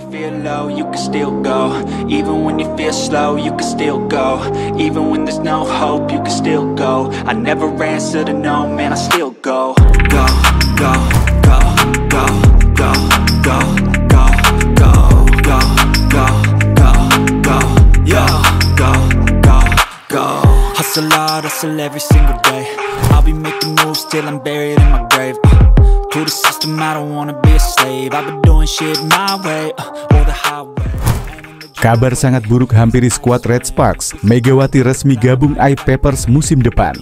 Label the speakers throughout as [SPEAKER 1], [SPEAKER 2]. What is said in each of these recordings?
[SPEAKER 1] feel low, you can still go. Even when you feel slow, you can still go. Even when there's no hope, you can still go. I never answer to no, man, I still go. Go, go, go, go, go, go, go, go, go, go, go, go, yo, go, go, go. Hustle hard, hustle every single day. I'll be making moves till I'm buried in my grave. To the system, I don't wanna be a slave. I've been doing shit my way, or the highway.
[SPEAKER 2] Kabar sangat buruk hampiri skuad Red Sparks. Megawati resmi gabung I-Papers musim depan.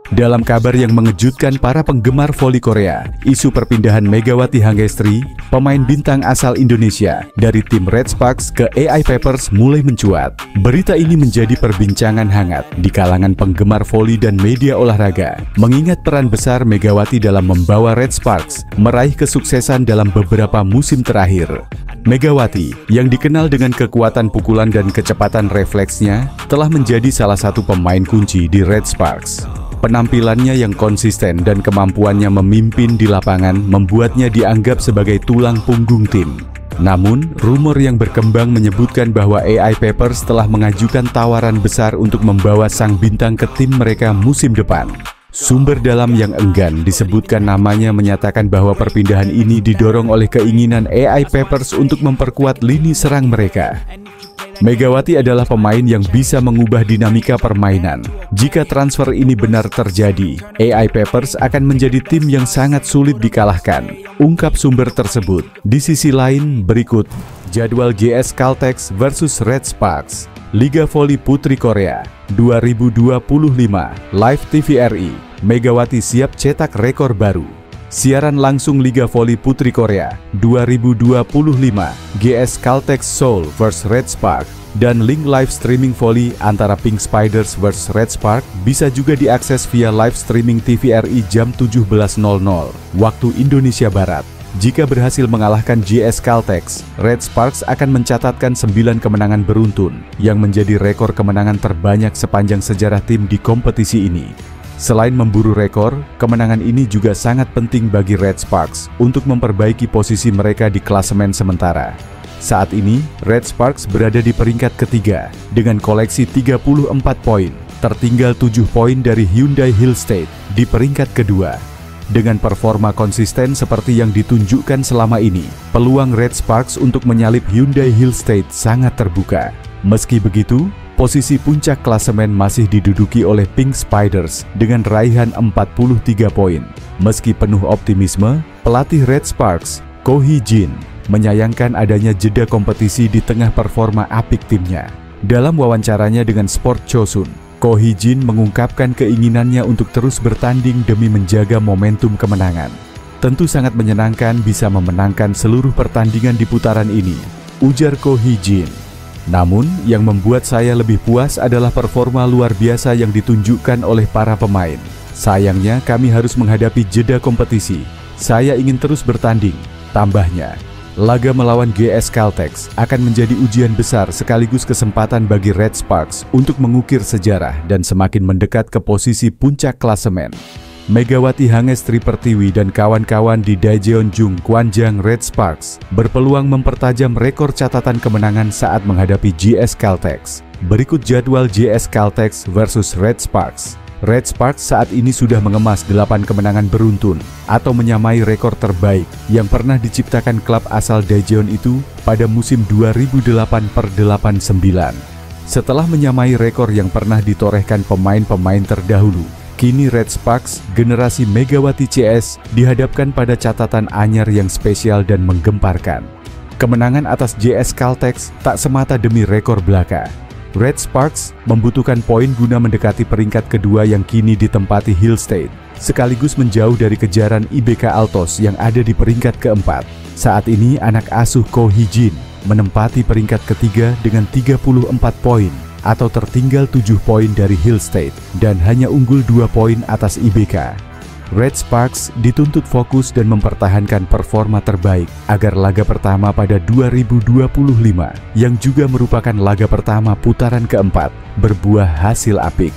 [SPEAKER 2] Dalam kabar yang mengejutkan para penggemar voli Korea, isu perpindahan Megawati Hangestri, pemain bintang asal Indonesia, dari tim Red Sparks ke I-Papers mulai mencuat. Berita ini menjadi perbincangan hangat di kalangan penggemar voli dan media olahraga, mengingat peran besar Megawati dalam membawa Red Sparks meraih kesuksesan dalam beberapa musim terakhir. Megawati, yang dikenal dengan kekuatan pukulan dan kecepatan refleksnya, telah menjadi salah satu pemain kunci di Red Sparks. Penampilannya yang konsisten dan kemampuannya memimpin di lapangan membuatnya dianggap sebagai tulang punggung tim. Namun, rumor yang berkembang menyebutkan bahwa I-Papers telah mengajukan tawaran besar untuk membawa sang bintang ke tim mereka musim depan. Sumber dalam yang enggan disebutkan namanya menyatakan bahwa perpindahan ini didorong oleh keinginan I-Papers untuk memperkuat lini serang mereka. Megawati adalah pemain yang bisa mengubah dinamika permainan. Jika transfer ini benar terjadi, I-Papers akan menjadi tim yang sangat sulit dikalahkan, ungkap sumber tersebut. Di sisi lain, berikut jadwal GS Caltex versus Red Sparks, Liga Voli Putri Korea 2025, Live TVRI. Megawati siap cetak rekor baru. Siaran langsung Liga Voli Putri Korea 2025, GS Caltex Seoul vs Red Spark, dan link live streaming voli antara Pink Spiders vs Red Spark bisa juga diakses via live streaming TVRI jam 17.00 waktu Indonesia Barat. Jika berhasil mengalahkan GS Caltex, Red Sparks akan mencatatkan 9 kemenangan beruntun yang menjadi rekor kemenangan terbanyak sepanjang sejarah tim di kompetisi ini. Selain memburu rekor, kemenangan ini juga sangat penting bagi Red Sparks untuk memperbaiki posisi mereka di klasemen sementara. Saat ini, Red Sparks berada di peringkat ketiga dengan koleksi 34 poin, tertinggal 7 poin dari Hyundai Hill State di peringkat kedua. Dengan performa konsisten seperti yang ditunjukkan selama ini, peluang Red Sparks untuk menyalip Hyundai Hill State sangat terbuka. Meski begitu, posisi puncak klasemen masih diduduki oleh Pink Spiders dengan raihan 43 poin. Meski penuh optimisme, pelatih Red Sparks, Ko Hee-jin, menyayangkan adanya jeda kompetisi di tengah performa apik timnya. Dalam wawancaranya dengan Sport Chosun, Ko Hee-jin mengungkapkan keinginannya untuk terus bertanding demi menjaga momentum kemenangan. Tentu sangat menyenangkan bisa memenangkan seluruh pertandingan di putaran ini, ujar Ko Hee-jin. Namun, yang membuat saya lebih puas adalah performa luar biasa yang ditunjukkan oleh para pemain. Sayangnya, kami harus menghadapi jeda kompetisi. Saya ingin terus bertanding, tambahnya. Laga melawan GS Caltex akan menjadi ujian besar sekaligus kesempatan bagi Red Sparks untuk mengukir sejarah dan semakin mendekat ke posisi puncak klasemen. Megawati Hangestri Pertiwi dan kawan-kawan di Daejeonjung Kwanjang Red Sparks berpeluang mempertajam rekor catatan kemenangan saat menghadapi GS Caltex. Berikut jadwal GS Caltex versus Red Sparks. Red Sparks saat ini sudah mengemas 8 kemenangan beruntun atau menyamai rekor terbaik yang pernah diciptakan klub asal Daejeon itu pada musim 2008/89. Setelah menyamai rekor yang pernah ditorehkan pemain-pemain terdahulu, kini Red Sparks generasi Megawati CS dihadapkan pada catatan anyar yang spesial dan menggemparkan. Kemenangan atas GS Caltex tak semata demi rekor belaka. Red Sparks membutuhkan poin guna mendekati peringkat kedua yang kini ditempati Hill State, sekaligus menjauh dari kejaran IBK Altos yang ada di peringkat keempat. Saat ini anak asuh Ko Hee-jin menempati peringkat ketiga dengan 34 poin, atau tertinggal 7 poin dari Hill State dan hanya unggul 2 poin atas IBK. Red Sparks dituntut fokus dan mempertahankan performa terbaik agar laga pertama pada 2025 yang juga merupakan laga pertama putaran keempat berbuah hasil apik.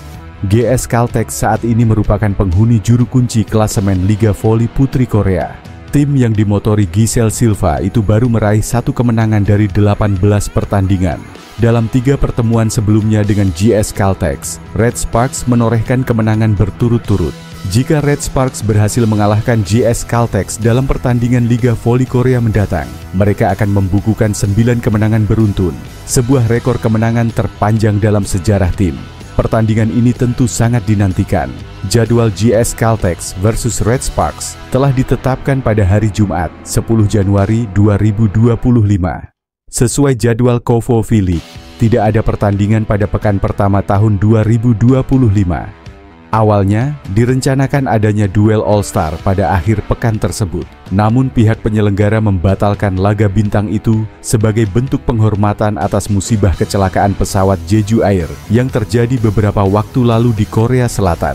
[SPEAKER 2] GS Caltex saat ini merupakan penghuni juru kunci klasemen Liga Voli Putri Korea. Tim yang dimotori Giselle Silva itu baru meraih 1 kemenangan dari 18 pertandingan. Dalam 3 pertemuan sebelumnya dengan GS Caltex, Red Sparks menorehkan kemenangan berturut-turut. Jika Red Sparks berhasil mengalahkan GS Caltex dalam pertandingan Liga Voli Korea mendatang, mereka akan membukukan 9 kemenangan beruntun, sebuah rekor kemenangan terpanjang dalam sejarah tim. Pertandingan ini tentu sangat dinantikan. Jadwal GS Caltex versus Red Sparks telah ditetapkan pada hari Jumat, 10 Januari 2025. Sesuai jadwal KOFO V-League, tidak ada pertandingan pada pekan pertama tahun 2025. Awalnya, direncanakan adanya duel All-Star pada akhir pekan tersebut. Namun pihak penyelenggara membatalkan laga bintang itu sebagai bentuk penghormatan atas musibah kecelakaan pesawat Jeju Air yang terjadi beberapa waktu lalu di Korea Selatan.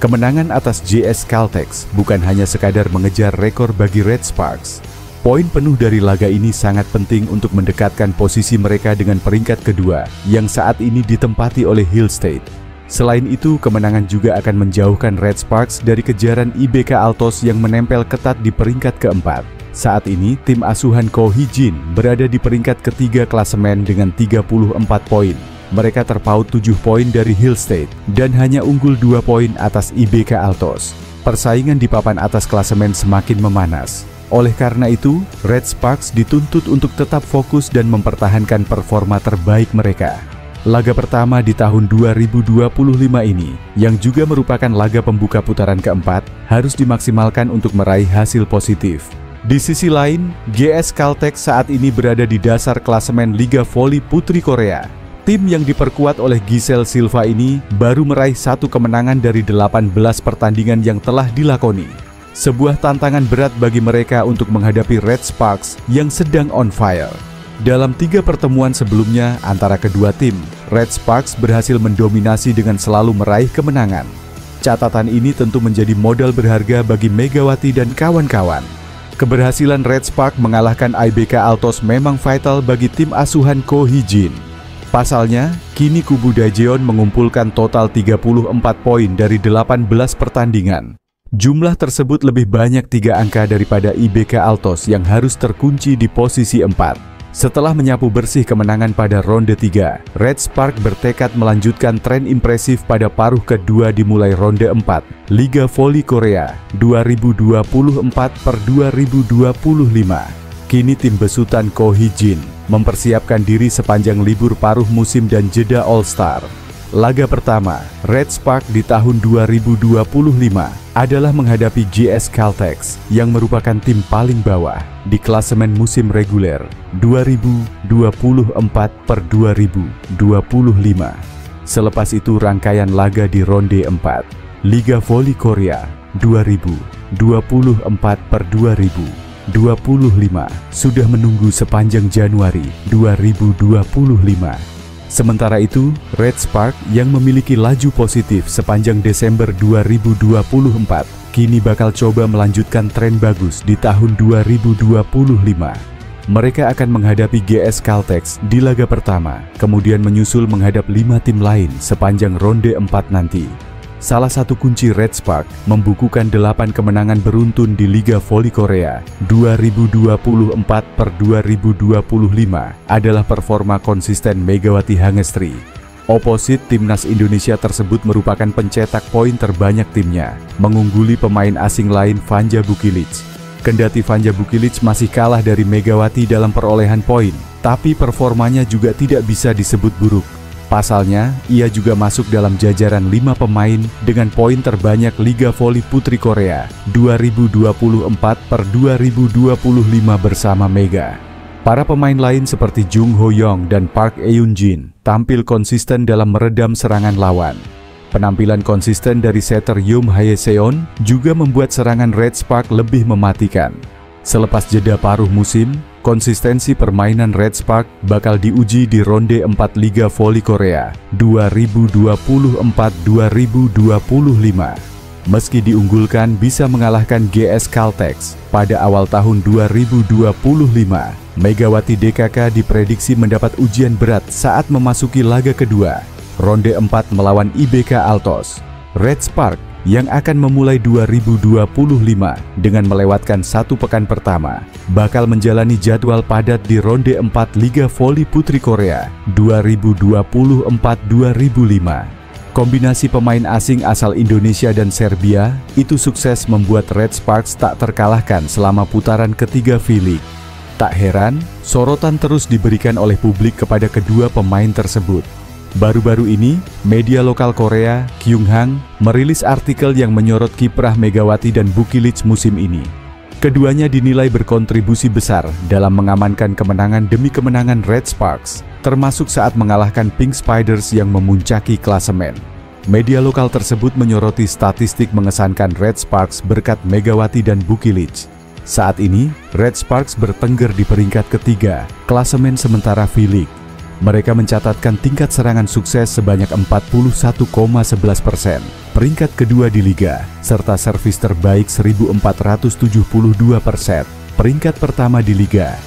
[SPEAKER 2] Kemenangan atas GS Caltex bukan hanya sekadar mengejar rekor bagi Red Sparks. Poin penuh dari laga ini sangat penting untuk mendekatkan posisi mereka dengan peringkat kedua yang saat ini ditempati oleh Hill State. Selain itu, kemenangan juga akan menjauhkan Red Sparks dari kejaran IBK Altos yang menempel ketat di peringkat keempat. Saat ini, tim asuhan Ko Hee-jin berada di peringkat ketiga klasemen dengan 34 poin. Mereka terpaut 7 poin dari Hill State dan hanya unggul 2 poin atas IBK Altos. Persaingan di papan atas klasemen semakin memanas. Oleh karena itu, Red Sparks dituntut untuk tetap fokus dan mempertahankan performa terbaik mereka. Laga pertama di tahun 2025 ini, yang juga merupakan laga pembuka putaran keempat, harus dimaksimalkan untuk meraih hasil positif. Di sisi lain, GS Caltex saat ini berada di dasar klasemen Liga Voli Putri Korea. Tim yang diperkuat oleh Giselle Silva ini baru meraih 1 kemenangan dari 18 pertandingan yang telah dilakoni. Sebuah tantangan berat bagi mereka untuk menghadapi Red Sparks yang sedang on fire. Dalam 3 pertemuan sebelumnya antara kedua tim, Red Sparks berhasil mendominasi dengan selalu meraih kemenangan. Catatan ini tentu menjadi modal berharga bagi Megawati dan kawan-kawan. Keberhasilan Red Sparks mengalahkan IBK Altos memang vital bagi tim asuhan Ko Hee-jin. Pasalnya, kini kubu Daejeon mengumpulkan total 34 poin dari 18 pertandingan. Jumlah tersebut lebih banyak 3 angka daripada IBK Altos yang harus terkunci di posisi 4. Setelah menyapu bersih kemenangan pada ronde 3, Red Sparks bertekad melanjutkan tren impresif pada paruh kedua dimulai ronde 4, Liga Voli Korea 2024/2025. Kini tim besutan Ko Hee-jin mempersiapkan diri sepanjang libur paruh musim dan jeda All-Star. Laga pertama, Red Sparks di tahun 2025 adalah menghadapi GS Caltex yang merupakan tim paling bawah di klasemen musim reguler 2024/2025. Selepas itu rangkaian laga di ronde 4, Liga Voli Korea 2024/2025 sudah menunggu sepanjang Januari 2025. Sementara itu, Red Sparks yang memiliki laju positif sepanjang Desember 2024 kini bakal coba melanjutkan tren bagus di tahun 2025. Mereka akan menghadapi GS Caltex di laga pertama, kemudian menyusul menghadap 5 tim lain sepanjang ronde 4 nanti. Salah satu kunci Red Sparks membukukan 8 kemenangan beruntun di Liga Voli Korea 2024/2025 adalah performa konsisten Megawati Hangestri. Oposit timnas Indonesia tersebut merupakan pencetak poin terbanyak timnya, mengungguli pemain asing lain Vanja Bukilic. Kendati Vanja Bukilic masih kalah dari Megawati dalam perolehan poin, tapi performanya juga tidak bisa disebut buruk. Pasalnya, ia juga masuk dalam jajaran 5 pemain dengan poin terbanyak Liga Voli Putri Korea 2024/2025 bersama Mega. Para pemain lain seperti Jung Ho Young dan Park Eun Jin tampil konsisten dalam meredam serangan lawan. Penampilan konsisten dari setter Yoon Hae Seon juga membuat serangan Red Sparks lebih mematikan. Selepas jeda paruh musim, konsistensi permainan Red Sparks bakal diuji di ronde 4 Liga Voli Korea 2024/2025. Meski diunggulkan bisa mengalahkan GS Caltex pada awal tahun 2025, Megawati DKK diprediksi mendapat ujian berat saat memasuki laga kedua, ronde 4 melawan IBK Altos. Red Sparks yang akan memulai 2025 dengan melewatkan satu pekan pertama, bakal menjalani jadwal padat di ronde 4 Liga Voli Putri Korea 2024-2005. Kombinasi pemain asing asal Indonesia dan Serbia itu sukses membuat Red Sparks tak terkalahkan selama putaran ketiga V-League. Tak heran, sorotan terus diberikan oleh publik kepada kedua pemain tersebut. Baru-baru ini, media lokal Korea, Kyunghang, merilis artikel yang menyorot kiprah Megawati dan Bukilic musim ini. Keduanya dinilai berkontribusi besar dalam mengamankan kemenangan demi kemenangan Red Sparks, termasuk saat mengalahkan Pink Spiders yang memuncaki klasemen. Media lokal tersebut menyoroti statistik mengesankan Red Sparks berkat Megawati dan Bukilic. Saat ini, Red Sparks bertengger di peringkat ketiga, klasemen sementara V-League. Mereka mencatatkan tingkat serangan sukses sebanyak 41,11%, peringkat kedua di liga, serta servis terbaik 1472%, peringkat pertama di liga,